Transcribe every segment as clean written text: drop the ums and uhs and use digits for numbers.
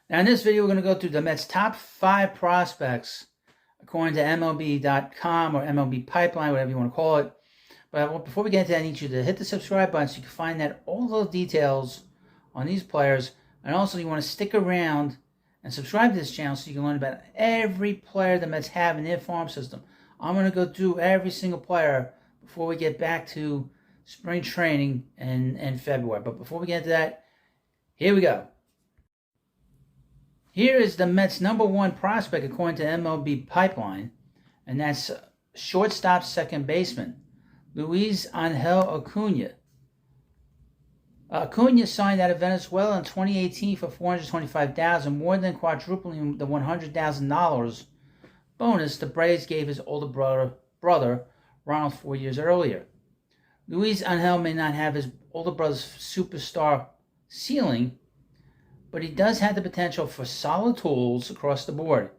Now in this video, we're going to go through the Mets' top 5 prospects according to MLB.com or MLB Pipeline, whatever you want to call it. But before we get into that, I need you to hit the subscribe button so you can find out all the details on these players. And also, you want to stick around and subscribe to this channel so you can learn about every player the Mets have in their farm system. I'm going to go through every single player before we get back to spring training in February. But before we get into that, here we go. Here is the Mets' number 1 prospect according to MLB Pipeline, and that's shortstop second baseman, Luis Angel Acuna. Acuna signed out of Venezuela in 2018 for $425,000, more than quadrupling the $100,000 bonus the Braves gave his older brother Ronald 4 years earlier. Luis Angel may not have his older brother's superstar ceiling, but he does have the potential for solid tools across the board.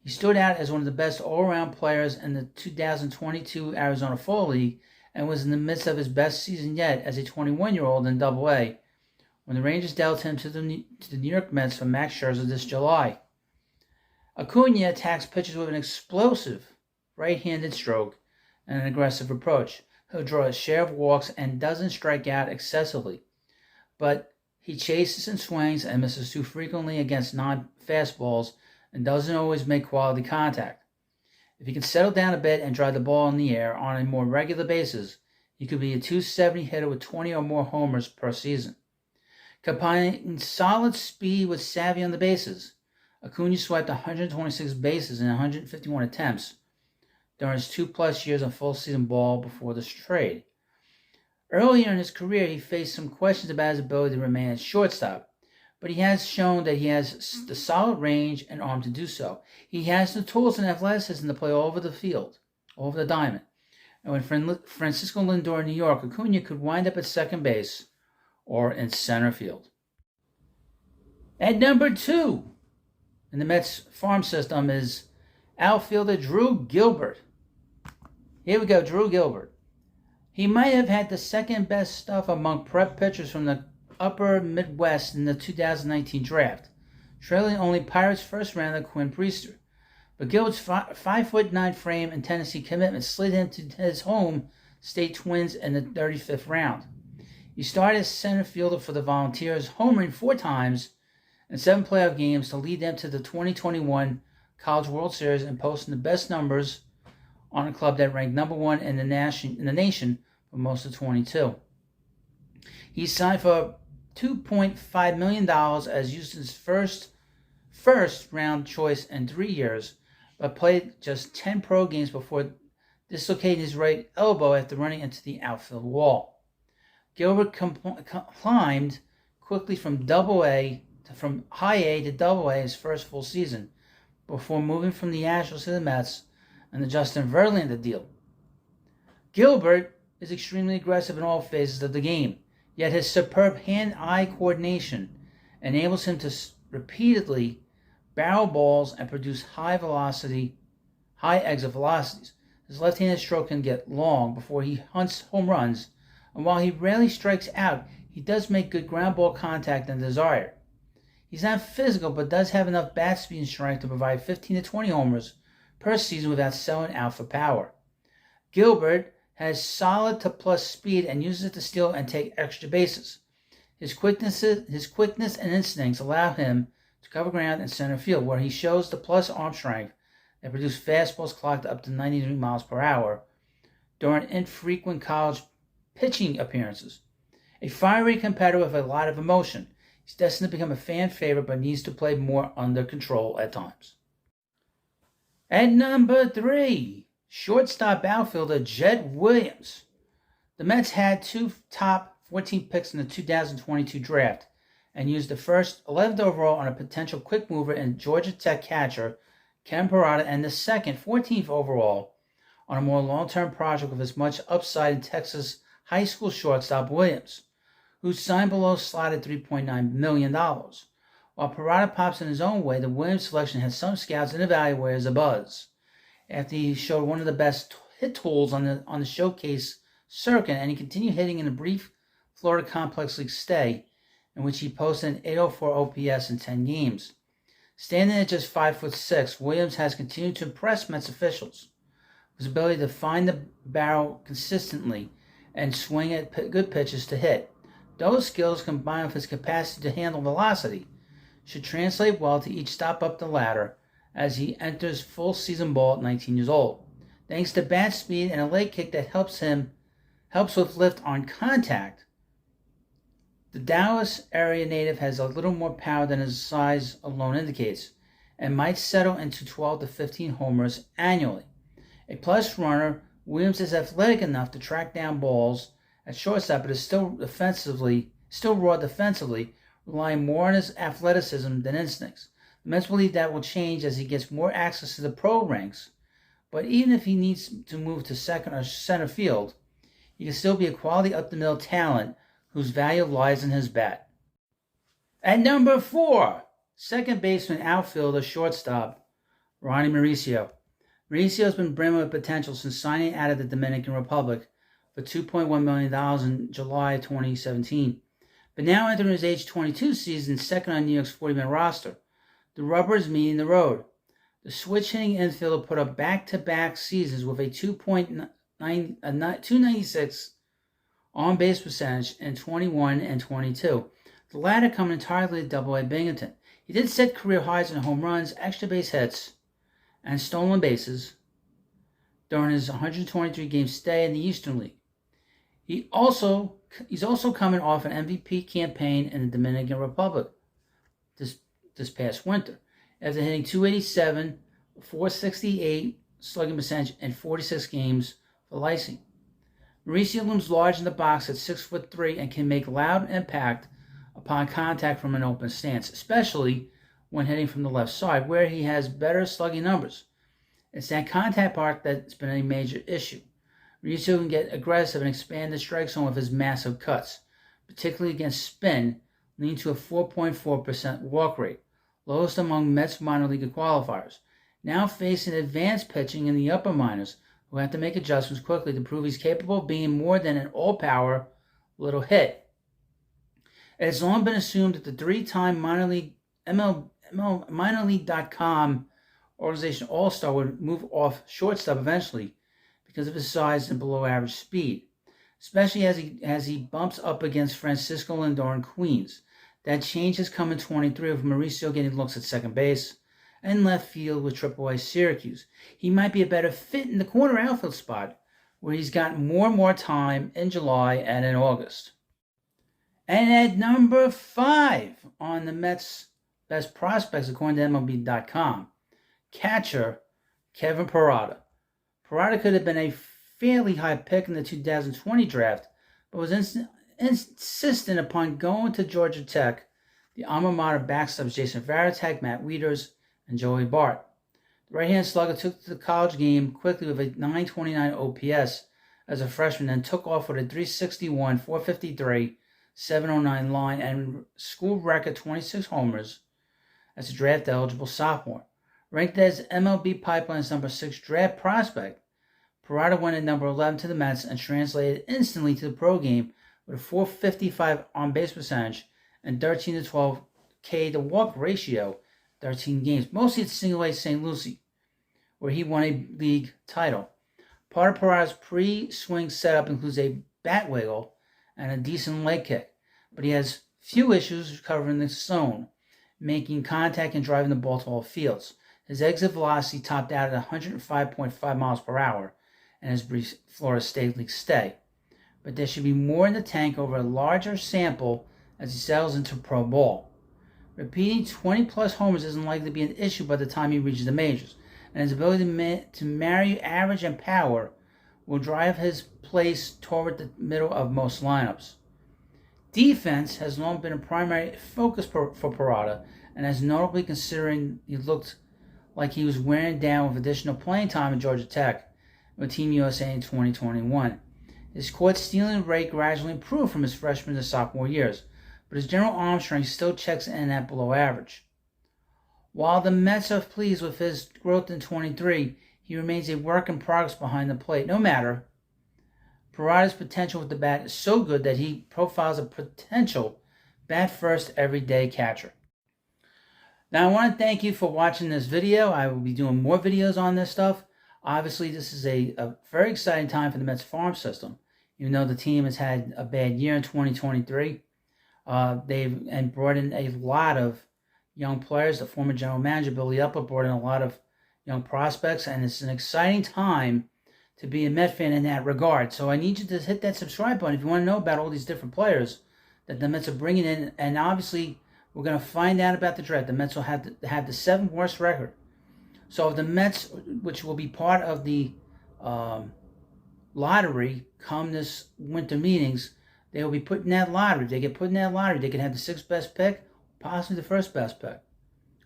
He stood out as one of the best all-around players in the 2022 Arizona Fall League and was in the midst of his best season yet as a 21-year-old in Double-A when the Rangers dealt him to the New York Mets for Max Scherzer this July. Acuna attacks pitchers with an explosive right-handed stroke and an aggressive approach. He'll draw a share of walks and doesn't strike out excessively, but he chases and swings and misses too frequently against non-fastballs and doesn't always make quality contact. If he can settle down a bit and drive the ball in the air on a more regular basis, he could be a .270 hitter with 20 or more homers per season. Combining solid speed with savvy on the bases, Acuna swiped 126 bases in 151 attempts during his 2+ years of full-season ball before this trade. Earlier in his career, he faced some questions about his ability to remain at shortstop, but he has shown that he has the solid range and arm to do so. He has the tools and athleticism to play all over the field, all over the diamond. And when Francisco Lindor in New York, Acuna could wind up at second base or in center field. At number 2 in the Mets farm system is outfielder Drew Gilbert. Here we go, Drew Gilbert. He might have had the second best stuff among prep pitchers from the upper Midwest in the 2019 draft, trailing only Pirates first rounder Quinn Priester. But Gilbert's 5'9" frame and Tennessee commitment slid him to his home state Twins in the 35th round. He started as center fielder for the Volunteers, homering 4 times in 7 playoff games to lead them to the 2021 College World Series and posting the best numbers on a club that ranked number 1 in the nation for most of 22. He signed for $2.5 million as Houston's first round choice in 3 years, but played just 10 pro games before dislocating his right elbow after running into the outfield wall. Gilbert climbed quickly from high A to Double-A his first full season, before moving from the Astros to the Mets and the Justin Verlander deal. Gilbert is extremely aggressive in all phases of the game, yet his superb hand-eye coordination enables him to repeatedly barrel balls and produce high exit velocities. His left-handed stroke can get long before he hunts home runs, and while he rarely strikes out, he does make good ground ball contact and desire. He's not physical, but does have enough bat speed and strength to provide 15 to 20 homers per season without selling out for power. Gilbert has solid to plus speed and uses it to steal and take extra bases. His quickness and instincts allow him to cover ground in center field, where he shows the plus arm strength that produce fastballs clocked up to 93 miles per hour during infrequent college pitching appearances. A fiery competitor with a lot of emotion, he's destined to become a fan favorite but needs to play more under control at times. At number 3, shortstop outfielder Jed Williams. The Mets had 2 top 14 picks in the 2022 draft and used the first 11th overall on a potential quick mover in Georgia Tech catcher Ken Parada and the second 14th overall on a more long-term project with as much upside in Texas high school shortstop Williams, who signed below slotted $3.9 million. While Parada pops in his own way, the Williams selection had some scouts and evaluators abuzz after he showed one of the best hit tools on the showcase circuit, and he continued hitting in a brief Florida Complex League stay in which he posted an .804 OPS in 10 games. Standing at just 5'6", Williams has continued to impress Mets officials. His ability to find the barrel consistently and swing at good pitches to hit. Those skills, combined with his capacity to handle velocity, should translate well to each stop up the ladder as he enters full season ball at 19 years old. Thanks to bat speed and a leg kick that helps with lift on contact, the Dallas area native has a little more power than his size alone indicates, and might settle into 12 to 15 homers annually. A plus runner, Williams is athletic enough to track down balls at shortstop, but is still raw defensively, relying more on his athleticism than instincts. The Mets believe that will change as he gets more access to the pro ranks, but even if he needs to move to second or center field, he can still be a quality up-the-middle talent whose value lies in his bat. At number 4, second baseman, outfielder, shortstop, Ronnie Mauricio. Mauricio has been brimming with potential since signing out of the Dominican Republic for $2.1 million in July 2017. But now entering his age 22 season, second on New York's 40-man roster. The rubber is meeting the road. The switch-hitting infielder put up back-to-back seasons with a 296 on-base percentage in 21 and 22. The latter coming entirely to Double-A Binghamton. He did set career highs in home runs, extra base hits, and stolen bases during his 123-game stay in the Eastern League. He's also coming off an MVP campaign in the Dominican Republic this past winter, after hitting 287, 468 slugging percentage in 46 games for Lysing. Mauricio looms large in the box at 6'3" and can make loud impact upon contact from an open stance, especially when hitting from the left side, where he has better slugging numbers. It's that contact part that's been a major issue. Mauricio can get aggressive and expand the strike zone with his massive cuts, particularly against spin, leading to a 4.4% walk rate, lowest among Mets minor league qualifiers. Now facing advanced pitching in the upper minors, who have to make adjustments quickly to prove he's capable of being more than an all-power little hit. It has long been assumed that the three-time minor league MLB.com organization all-star would move off shortstop eventually because of his size and below-average speed, especially as he bumps up against Francisco Lindor in Queens. That change has come in 23 with Mauricio getting looks at second base and left field with AAA Syracuse. He might be a better fit in the corner outfield spot, where he's gotten more and more time in July and in August. And at number 5 on the Mets' best prospects, according to MLB.com, catcher Kevin Parada. Parada could have been a fairly high pick in the 2020 draft, but was insistent upon going to Georgia Tech. The alma mater backstops Jason Varitek, Matt Wieters, and Joey Bart. The right-hand slugger took to the college game quickly with a 929 OPS as a freshman, and took off with a 361, 453, 709 line and school record 26 homers as a draft-eligible sophomore. Ranked as MLB Pipeline's number 6 draft prospect, Parada went at number 11 to the Mets and translated instantly to the pro game with a 455 on-base percentage and 13 to 12 K to walk ratio, 13 games, mostly at Single-A St. Lucie, where he won a league title. Part of Parada's pre-swing setup includes a bat wiggle and a decent leg kick, but he has few issues recovering the zone, making contact and driving the ball to all fields. His exit velocity topped out at 105.5 miles per hour in his brief Florida State League stay, but there should be more in the tank over a larger sample as he settles into pro ball. Repeating 20-plus homers isn't likely to be an issue by the time he reaches the majors, and his ability to marry average and power will drive his place toward the middle of most lineups. Defense has long been a primary focus for Parada, and as notably considering he looked like he was wearing down with additional playing time at Georgia Tech with Team USA in 2021. His caught stealing rate gradually improved from his freshman to sophomore years, but his general arm strength still checks in at below average. While the Mets are pleased with his growth in 23, he remains a work in progress behind the plate. No matter, Parada's potential with the bat is so good that he profiles a potential bat-first everyday catcher. Now, I want to thank you for watching this video. I will be doing more videos on this stuff. Obviously, this is a very exciting time for the Mets farm system. Even though the team has had a bad year in 2023, they've brought in a lot of young players. The former general manager, Billy Upper, brought in a lot of young prospects, and it's an exciting time to be a Met fan in that regard. So I need you to hit that subscribe button if you want to know about all these different players that the Mets are bringing in. And obviously, we're going to find out about the draft. The Mets will have the 7th worst record. So if the Mets, which will be part of the lottery come this winter meetings, they will be put in that lottery. If they get put in that lottery, they can have the 6th best pick, possibly the 1st best pick,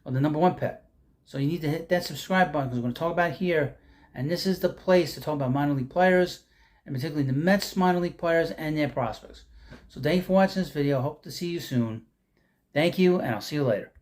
or the number 1 pick. So you need to hit that subscribe button because we're going to talk about here. And this is the place to talk about minor league players, and particularly the Mets minor league players and their prospects. So thank you for watching this video. Hope to see you soon. Thank you, and I'll see you later.